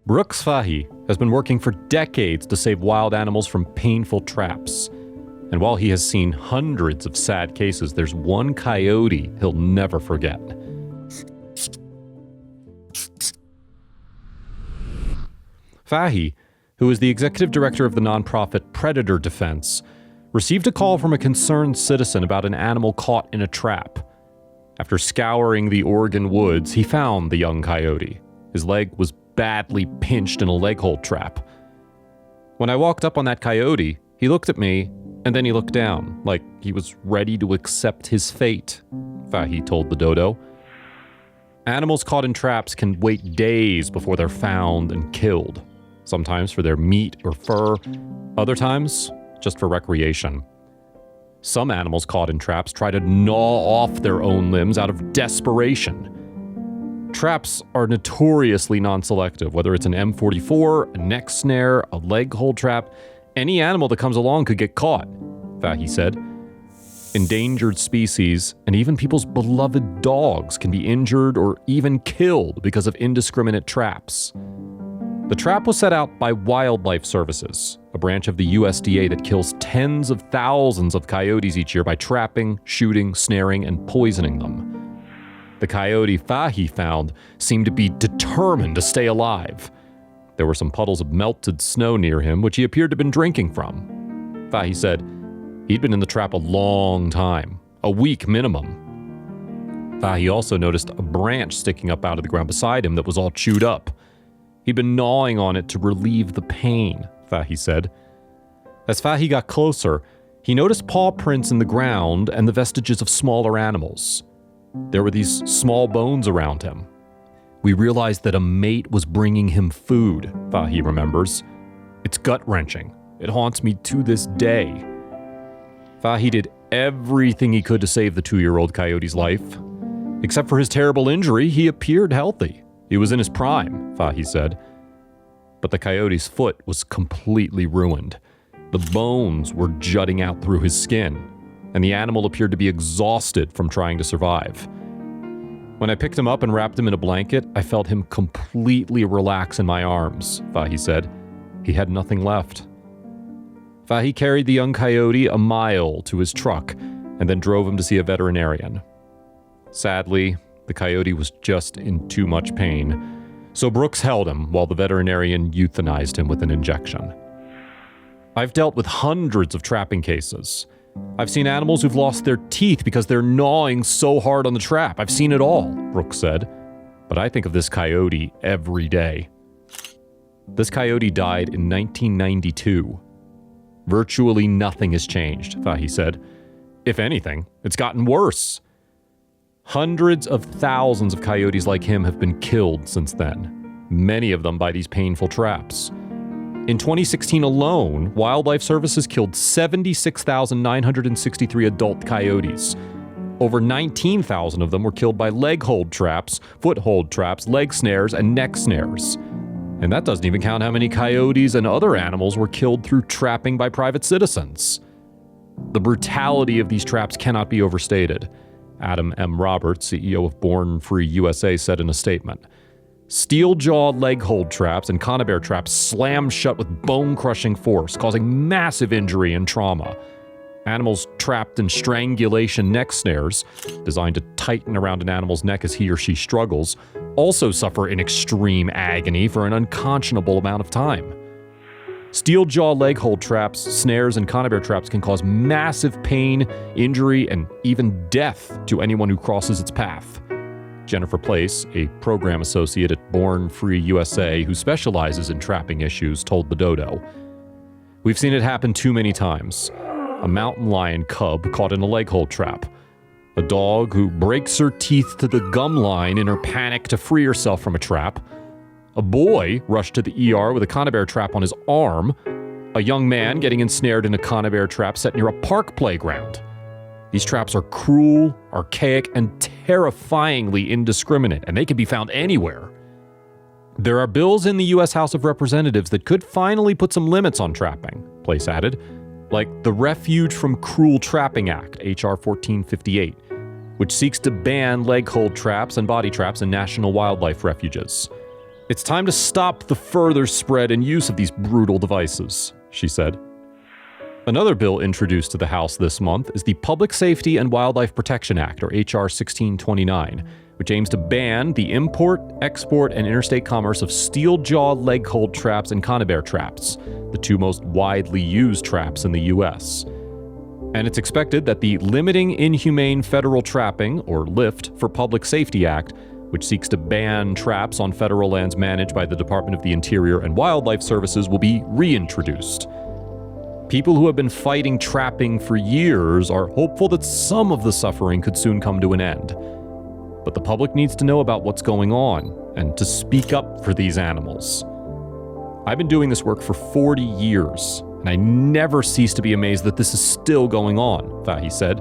Brooks Fahy has been working for decades to save wild animals from painful traps. And while he has seen hundreds of sad cases, there's one coyote he'll never forget. Fahy, who is the executive director of the nonprofit Predator Defense, received a call from a concerned citizen about an animal caught in a trap. After scouring the Oregon woods, he found the young coyote. His leg was badly pinched in a leg hold trap. When I walked up on that coyote, he looked at me, and then he looked down, like he was ready to accept his fate, Fahy told the dodo. Animals caught in traps can wait days before they're found and killed, sometimes for their meat or fur, other times just for recreation. Some animals caught in traps try to gnaw off their own limbs out of desperation. Traps are notoriously non-selective, whether it's an M44, a neck snare, a leg hold trap. Any animal that comes along could get caught, Fahy said. Endangered species, and even people's beloved dogs can be injured or even killed because of indiscriminate traps. The trap was set out by Wildlife Services, a branch of the USDA that kills tens of thousands of coyotes each year by trapping, shooting, snaring, and poisoning them. The coyote Fahy found seemed to be determined to stay alive. There were some puddles of melted snow near him, which he appeared to have been drinking from. Fahy said he'd been in the trap a long time, a week minimum. Fahy also noticed a branch sticking up out of the ground beside him that was all chewed up. He'd been gnawing on it to relieve the pain, Fahy said. As Fahy got closer, he noticed paw prints in the ground and the vestiges of smaller animals. There were these small bones around him. We realized that a mate was bringing him food, Fahy remembers. It's gut-wrenching. It haunts me to this day. Fahy did everything he could to save the 2-year-old coyote's life. Except for his terrible injury, he appeared healthy. He was in his prime, Fahy said. But the coyote's foot was completely ruined. The bones were jutting out through his skin, and the animal appeared to be exhausted from trying to survive. When I picked him up and wrapped him in a blanket, I felt him completely relax in my arms, Fahy said. He had nothing left. Fahy carried the young coyote a mile to his truck and then drove him to see a veterinarian. Sadly, the coyote was just in too much pain, so Brooks held him while the veterinarian euthanized him with an injection. I've dealt with hundreds of trapping cases. I've seen animals who've lost their teeth because they're gnawing so hard on the trap. I've seen it all, Brooks said. But I think of this coyote every day. This coyote died in 1992. Virtually nothing has changed, Fahy said. If anything, it's gotten worse. Hundreds of thousands of coyotes like him have been killed since then, many of them by these painful traps. In 2016 alone, Wildlife Services killed 76,963 adult coyotes. Over 19,000 of them were killed by leg hold traps, foot hold traps, leg snares, and neck snares. And that doesn't even count how many coyotes and other animals were killed through trapping by private citizens. The brutality of these traps cannot be overstated, Adam M. Roberts, CEO of Born Free USA, said in a statement. Steel-jawed leg hold traps and conibear traps slammed shut with bone-crushing force, causing massive injury and trauma. Animals trapped in strangulation neck snares, designed to tighten around an animal's neck as he or she struggles, also suffer in extreme agony for an unconscionable amount of time. Steel-jaw leg hold traps, snares, and conibear traps can cause massive pain, injury, and even death to anyone who crosses its path. Jennifer Place, a program associate at Born Free USA who specializes in trapping issues, told the dodo. We've seen it happen too many times. A mountain lion cub caught in a leg hold trap. A dog who breaks her teeth to the gum line in her panic to free herself from a trap. A boy rushed to the ER with a conibear trap on his arm. A young man getting ensnared in a conibear trap set near a park playground. These traps are cruel, archaic, and terrifyingly indiscriminate, and they can be found anywhere. There are bills in the U.S. House of Representatives that could finally put some limits on trapping, Place added, like the Refuge from Cruel Trapping Act, H.R. 1458, which seeks to ban leg hold traps and body traps in national wildlife refuges. It's time to stop the further spread and use of these brutal devices, she said. Another bill introduced to the House this month is the Public Safety and Wildlife Protection Act, or H.R. 1629, which aims to ban the import, export, and interstate commerce of steel-jaw leg-hold traps and conibear traps, the two most widely used traps in the U.S. And it's expected that the Limiting Inhumane Federal Trapping, or LIFT, for Public Safety Act, which seeks to ban traps on federal lands managed by the Department of the Interior and Wildlife Services, will be reintroduced. People who have been fighting trapping for years are hopeful that some of the suffering could soon come to an end. But the public needs to know about what's going on and to speak up for these animals. I've been doing this work for 40 years, and I never cease to be amazed that this is still going on, Fahy said.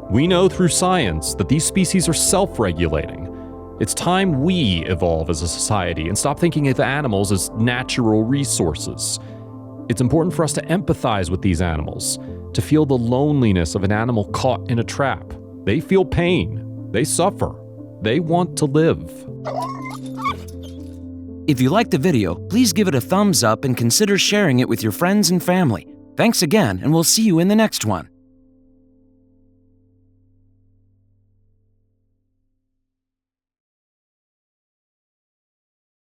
We know through science that these species are self-regulating. It's time we evolve as a society and stop thinking of animals as natural resources. It's important for us to empathize with these animals, to feel the loneliness of an animal caught in a trap. They feel pain. They suffer. They want to live. If you liked the video, please give it a thumbs up and consider sharing it with your friends and family. Thanks again, and we'll see you in the next one.